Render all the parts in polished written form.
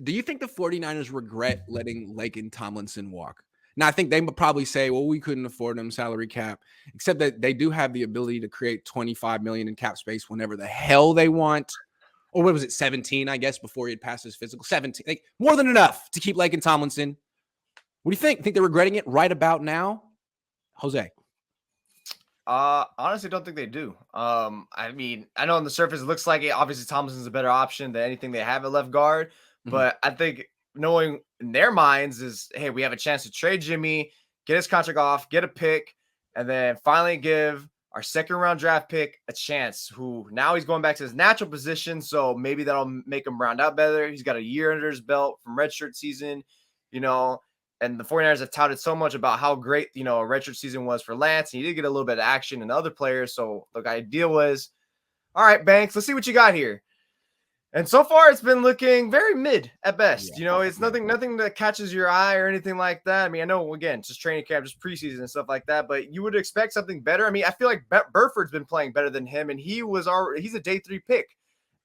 Do you think the 49ers regret letting Laken Tomlinson walk? Now, I think they would probably say, well, we couldn't afford him salary cap, except that they do have the ability to create $25 million in cap space whenever the hell they want. Or what was it, 17, I guess, before he had passed his physical? 17. Like, more than enough to keep Laken Tomlinson. What do you think? Think they're regretting it right about now? Jose? Honestly, don't think they do. I mean, I know on the surface it looks like it. Obviously, Thompson's a better option than anything they have at left guard. But I think knowing in their minds is, hey, we have a chance to trade Jimmy, get his contract off, get a pick, and then finally give our second round draft pick a chance. Who now he's going back to his natural position, so maybe that'll make him round out better. He's got a year under his belt from redshirt season, And the 49ers have touted so much about how great, a redshirt season was for Lance. And he did get a little bit of action in other players. So the idea was, all right, Banks, let's see what you got here. And so far, it's been looking very mid at best. It's nothing that catches your eye or anything like that. I mean, I know, again, just training camp, just preseason and stuff like that. But you would expect something better. I mean, I feel like Burford's been playing better than him. And he's a day 3 pick.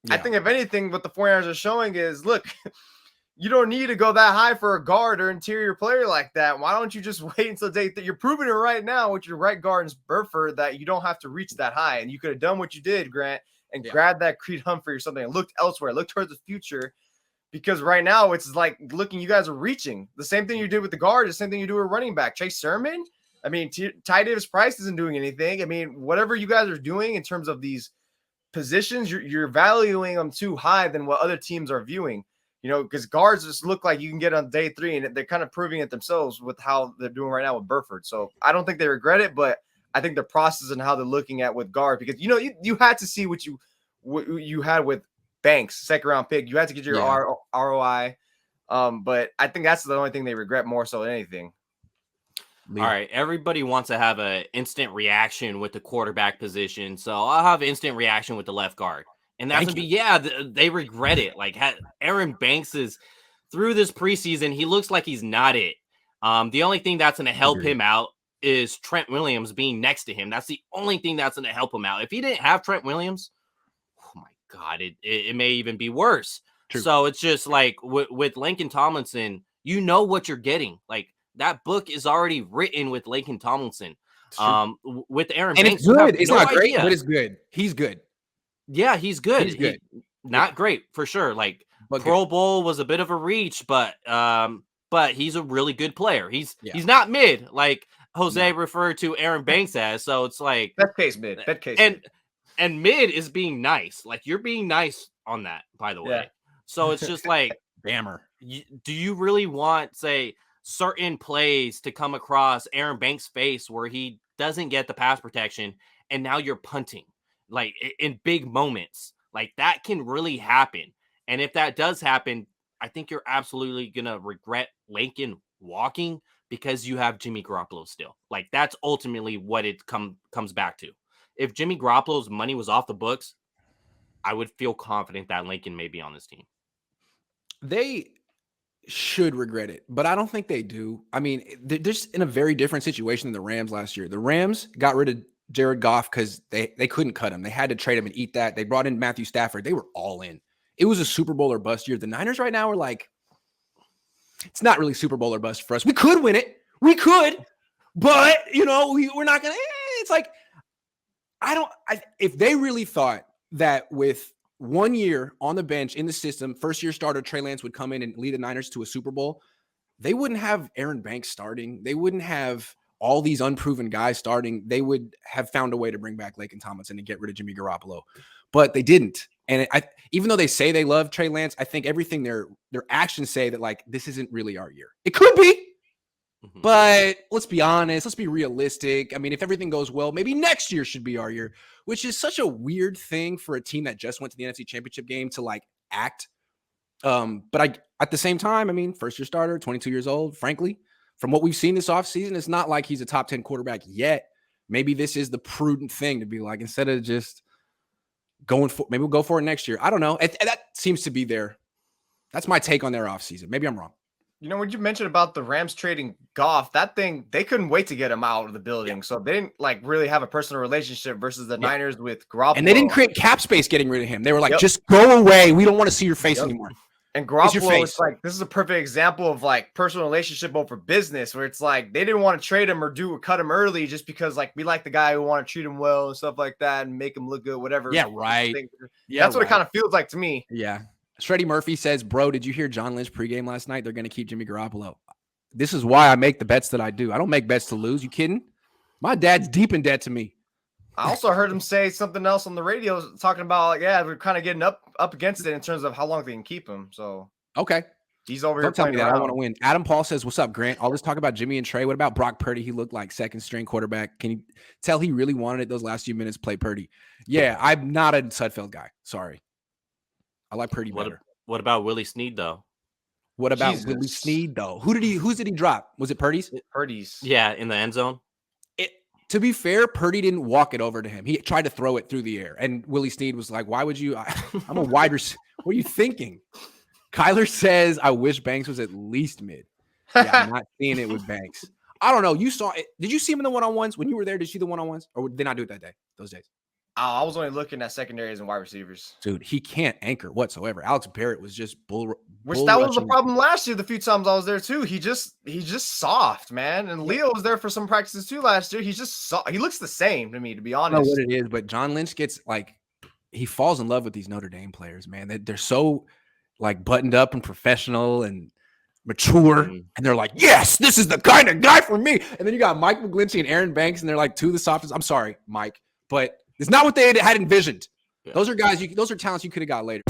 Yeah. I think, if anything, what the 49ers are showing is, look, you don't need to go that high for a guard or interior player like that. Why don't you just wait until day 3? You're proving it right now with your right guard and Burford that you don't have to reach that high. And you could have done what you did, Grant, and grabbed that Creed Humphrey or something and looked elsewhere, looked towards the future. Because right now it's like, looking, you guys are reaching. The same thing you did with the guard, the same thing you do with running back. Chase Sermon? I mean, Ty Davis-Price isn't doing anything. I mean, whatever you guys are doing in terms of these positions, you're valuing them too high than what other teams are viewing. Because guards just look like you can get on day 3, and they're kind of proving it themselves with how they're doing right now with Burford. So I don't think they regret it, but I think the process and how they're looking at with guard, because you had to see what you had with Banks, second round pick. You had to get your ROI. But I think that's the only thing they regret more so than anything. All right, everybody wants to have an instant reaction with the quarterback position, so I'll have instant reaction with the left guard. And that's going to be, they regret it. Like, Aaron Banks is, through this preseason, he looks like he's not it. The only thing that's going to help him out is Trent Williams being next to him. That's the only thing that's going to help him out. If he didn't have Trent Williams, oh my God, it may even be worse. True. So it's just like with Laken Tomlinson, you know what you're getting. Like, that book is already written with Laken Tomlinson. With Aaron Banks, it's good. It's not great, but it's good. He's good. Yeah, he's good. He's good. Not great for sure. Like, but Pro Bowl was a bit of a reach, but he's a really good player. He's not mid like Jose referred to Aaron Banks as. So it's like best case mid. And mid is being nice. Like, you're being nice on that, by the way. Yeah. So it's just like, Bammer. Do you really want, say, certain plays to come across Aaron Banks' face where he doesn't get the pass protection, and now you're punting? Like, in big moments, like, that can really happen. And if that does happen, I think you're absolutely going to regret Laken walking, because you have Jimmy Garoppolo still. Like, that's ultimately what it comes back to. If Jimmy Garoppolo's money was off the books, I would feel confident that Laken may be on this team. They should regret it, but I don't think they do. I mean, they're just in a very different situation than the Rams last year. The Rams got rid of Jared Goff because they couldn't cut him. They had to trade him and eat that. They brought in Matthew Stafford. They were all in. It was a Super Bowl or bust year. The Niners right now are like, it's not really Super Bowl or bust for us. We could win it. We could, but we're not going to. It's like, if they really thought that with 1 year on the bench in the system, first year starter Trey Lance would come in and lead the Niners to a Super Bowl, they wouldn't have Aaron Banks starting. They wouldn't have all these unproven guys starting. They would have found a way to bring back Laken Tomlinson and get rid of Jimmy Garoppolo, but they didn't. And even though they say they love Trey Lance, I think everything their actions say that, like, this isn't really our year. It could be, but let's be honest. Let's be realistic. I mean, if everything goes well, maybe next year should be our year, which is such a weird thing for a team that just went to the NFC Championship game to, like, act. But at the same time, I mean, first year starter, 22 years old, frankly, from what we've seen this offseason, it's not like he's a top 10 quarterback yet. Maybe this is the prudent thing to be like, instead of just going for, maybe we'll go for it next year. I don't know. That seems to be that's my take on their offseason. Maybe I'm wrong. When you mentioned about the Rams trading Goff, that thing, they couldn't wait to get him out of the building. Yeah. So they didn't, like, really have a personal relationship versus the Niners with Garoppolo. And they didn't create cap space getting rid of him. They were like, just go away. We don't want to see your face anymore. And It's your Garoppolo, face. it's like, this is a perfect example of like personal relationship over business, where it's like they didn't want to trade him or cut him early just because like we like the guy, who want to treat him well and stuff like that and make him look good, whatever. Yeah, right. Yeah, That's what right. it kind of feels like to me. Yeah. Freddie Murphy says, bro, did you hear John Lynch pregame last night? They're going to keep Jimmy Garoppolo. This is why I make the bets that I do. I don't make bets to lose. You kidding? My dad's deep in debt to me. I also heard him say something else on the radio talking about like, yeah, we're kind of getting up against it in terms of how long they can keep him. So okay. He's over Don't here tell me that. around. I want to win. Adam Paul says, what's up, Grant? All this talk about Jimmy and Trey. What about Brock Purdy? He looked like second string quarterback. Can you tell he really wanted it those last few minutes, play Purdy? Yeah, I'm not a Sudfeld guy. Sorry. I like Purdy better. What about Willie Snead, though? What about Willie Snead, though? Whose did he drop? Was it Purdy's? Purdy's. Yeah, in the end zone. To be fair, Purdy didn't walk it over to him. He tried to throw it through the air. And Willie Snead was like, why would you? I'm a wide receiver. What are you thinking? Kyler says, I wish Banks was at least mid. Yeah, I'm not seeing it with Banks. I don't know. You saw it. Did you see him in the one-on-ones? When you were there, did you see the one-on-ones? Or did they not do it that day, those days? I was only looking at secondaries and wide receivers. Dude, he can't anchor whatsoever. Alex Barrett was just Which that was the problem last year. The few times I was there too, he's just soft, man. And Leo was there for some practices too last year. He's just soft. He looks the same to me, to be honest. I don't know what it is, but John Lynch gets like, he falls in love with these Notre Dame players, man. They're so like buttoned up and professional and mature, and they're like, yes, this is the kind of guy for me. And then you got Mike McGlinchey and Aaron Banks, and they're like two of the softest. I'm sorry, Mike, but it's not what they had envisioned. Yeah. Those are guys. Those are talents you could have got later.